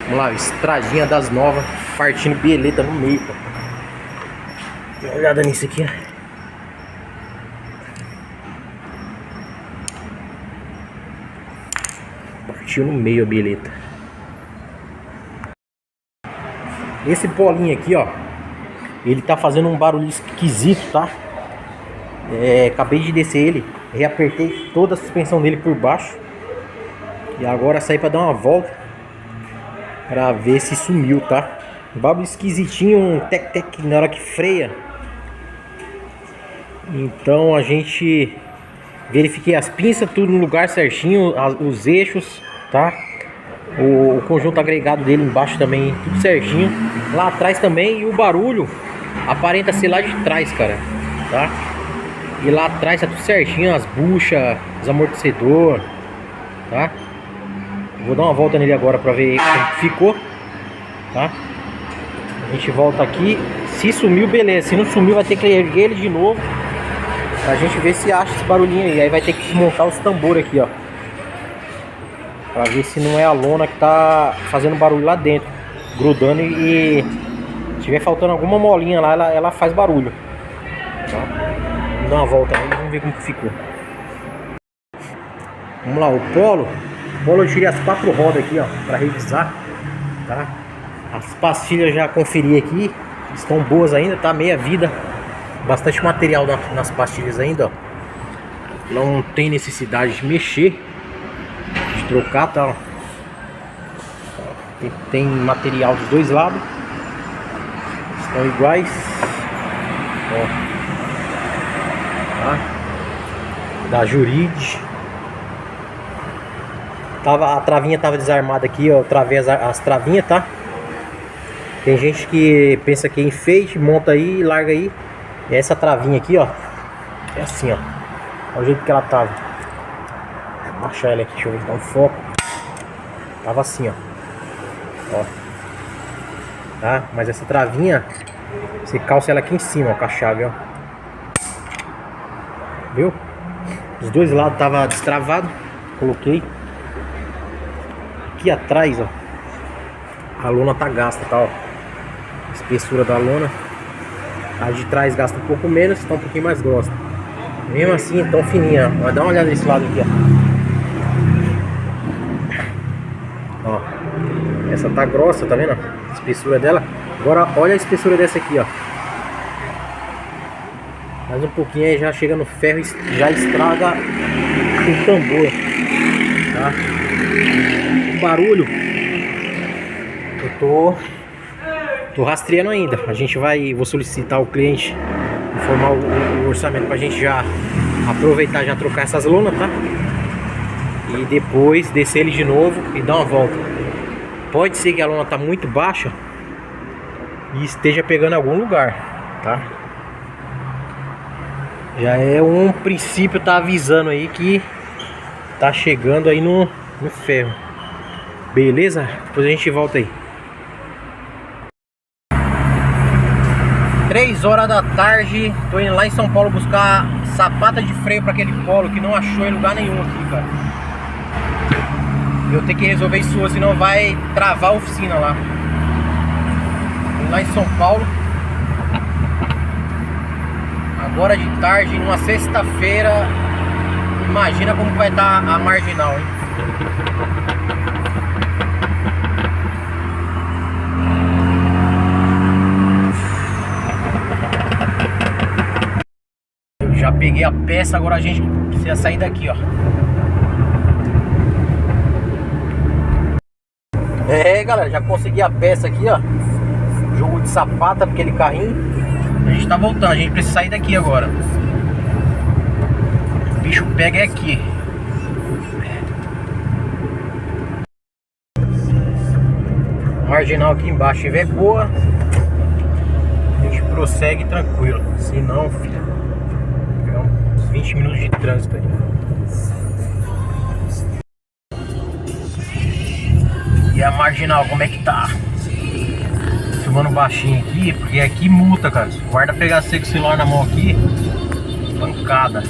Vamos lá, estradinha das novas, partindo beleta no meio, cara. Dá uma olhada nisso aqui, ó. Partiu no meio a beleta. Esse polinho aqui, ó, ele tá fazendo um barulho esquisito, tá? Acabei de descer ele, reapertei toda a suspensão dele por baixo. E agora saí pra dar uma volta pra ver se sumiu, tá? Um barulho esquisitinho, um tec-tec na hora que freia. Então a gente verifiquei as pinças, tudo no lugar certinho, os eixos, tá? O conjunto agregado dele embaixo também, tudo certinho. Lá atrás também, e o barulho aparenta ser lá de trás, cara, tá? E lá atrás tá tudo certinho, as buchas, os amortecedores, tá? Vou dar uma volta nele agora pra ver como ficou, tá? A gente volta aqui. Se sumiu, beleza. Se não sumiu, vai ter que erguer ele de novo pra gente ver se acha esse barulhinho aí. Aí vai ter que desmontar os tambores aqui, ó, pra ver se não é a lona que tá fazendo barulho lá dentro, grudando, e se tiver faltando alguma molinha lá, ela faz barulho, tá? Vamos dar uma volta aí, vamos ver como que ficou. Vamos lá, o polo eu tirei as 4 rodas aqui, ó, pra revisar, tá? As pastilhas já conferi aqui, estão boas ainda, tá? Meia vida, bastante material nas pastilhas ainda, ó. Não tem necessidade de mexer, de trocar, tá? Tem material dos dois lados, estão iguais, ó, tá? Da Jurid. A travinha tava desarmada aqui, eu travei as travinhas, tá? Tem gente que pensa que é enfeite, monta aí e larga aí. E essa travinha aqui, ó, é assim, ó. Olha o jeito que ela tava. Vou baixar ela aqui, deixa eu ver se dá um foco. Tava assim, ó. Tá? Mas essa travinha, você calça ela aqui em cima, ó, com a chave, ó. Viu? Os dois lados tava destravado. Coloquei. Aqui atrás, ó, a lona tá gasta, tá, ó. Espessura da lona. A de trás gasta um pouco menos, tá um pouquinho mais grossa. Mesmo assim, tão fininha, ó. Dá uma olhada nesse lado aqui, ó. Ó, essa tá grossa, tá vendo? A espessura dela. Agora olha a espessura dessa aqui, ó. Mais um pouquinho aí já chega no ferro e já estraga o tambor, tá? O barulho eu tô rastreando ainda. Vou solicitar ao cliente, informar o orçamento pra gente já aproveitar, já trocar essas lonas, tá? E depois descer ele de novo e dar uma volta. Pode ser que a lona tá muito baixa e esteja pegando em algum lugar, tá? Já é um princípio, tá avisando aí que tá chegando aí no ferro. Beleza? Depois a gente volta aí. 3 horas da tarde, tô indo lá em São Paulo buscar sapata de freio para aquele polo que não achou em lugar nenhum aqui, cara. Eu tenho que resolver isso, senão vai travar a oficina lá. Tô lá em São Paulo. Agora de tarde, numa sexta-feira. Imagina como vai estar a marginal, hein? Eu já peguei a peça, agora a gente precisa sair daqui, ó. Galera, já consegui a peça aqui, ó. Jogo de sapata pra aquele carrinho. A gente tá voltando, a gente precisa sair daqui agora. O bicho pega é aqui. Marginal aqui embaixo, se tiver boa, a gente prossegue tranquilo. Se não, filho, pegar uns 20 minutos de trânsito aí. E a marginal, como é que tá? Filmando baixinho aqui, porque aqui multa, cara. Se o guarda pegar seco o celular na mão aqui, pancada.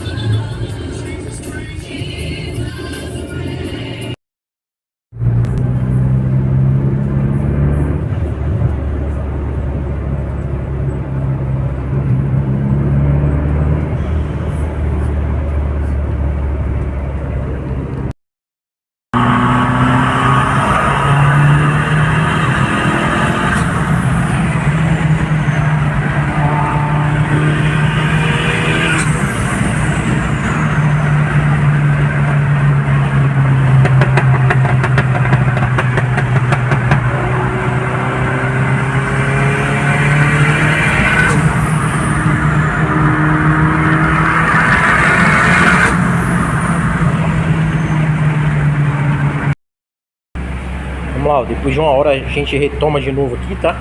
Vamos lá, ó, depois de uma hora a gente retoma de novo aqui, tá?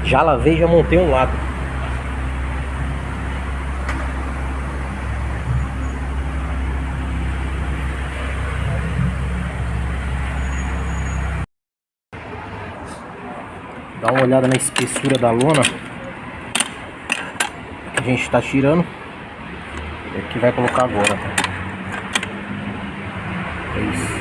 Já lavei, já montei um lado. Dá uma olhada na espessura da lona que a gente está tirando. É que vai colocar agora, tá? É isso.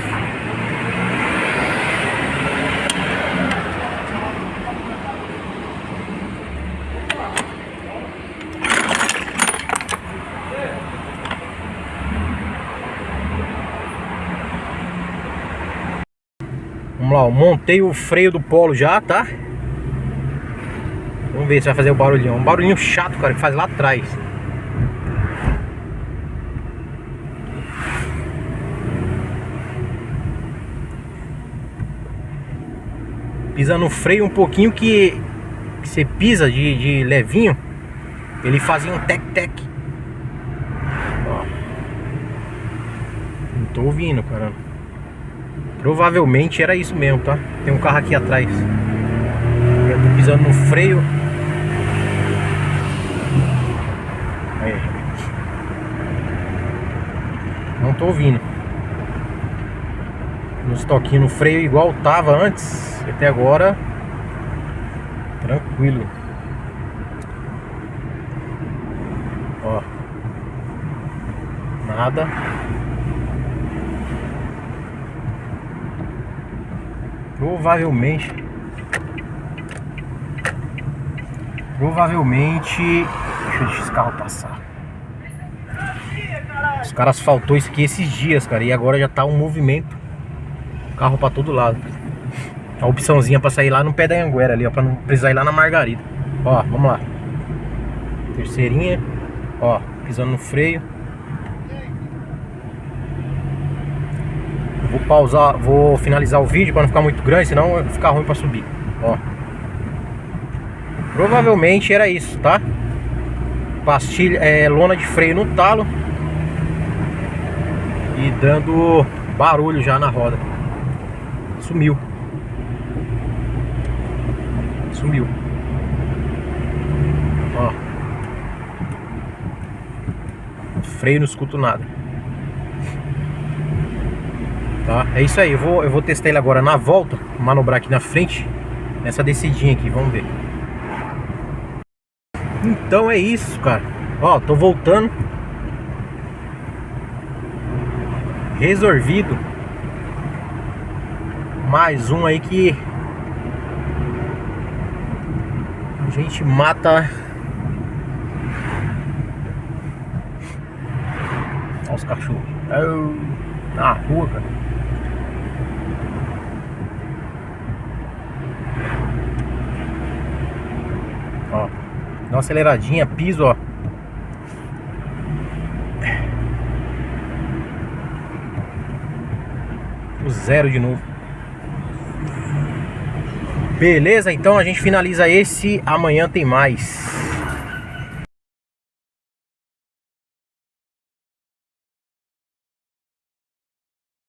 Vamos lá, ó, montei o freio do Polo já, tá? Vamos ver se vai fazer o barulhinho. Um barulhinho chato, cara, que faz lá atrás. Pisa no freio um pouquinho que você pisa de levinho, ele fazia um tec-tec. Não tô ouvindo, cara. Provavelmente era isso mesmo, tá? Tem um carro aqui atrás. Eu tô pisando no freio. Aí. Não tô ouvindo. Nos toquinhos no freio igual tava antes. Até agora tranquilo. Ó. Nada. Provavelmente. Deixa esse carro passar. Os caras asfaltou isso aqui esses dias, cara. E agora já tá um movimento. Carro pra todo lado. A opçãozinha pra sair lá no pé da Anguera ali, ó. Pra não precisar ir lá na Margarida. Ó, vamos lá. Terceirinha. Ó, pisando no freio. Vou pausar, vou finalizar o vídeo pra não ficar muito grande, senão vai ficar ruim pra subir. Ó. Provavelmente era isso, tá? Pastilha, lona de freio no talo. E dando barulho já na roda. Sumiu. Sumiu. Ó. Freio, não escuto nada. Tá? É isso aí, eu vou testar ele agora na volta. Manobrar aqui na frente. Nessa descidinha aqui, vamos ver. Então é isso, cara. Ó, tô voltando. Resolvido. Mais um aí que a gente mata. Olha os cachorros na rua, cara. Ó, dá uma aceleradinha, piso, ó. O zero de novo. Beleza, então a gente finaliza esse. Amanhã tem mais.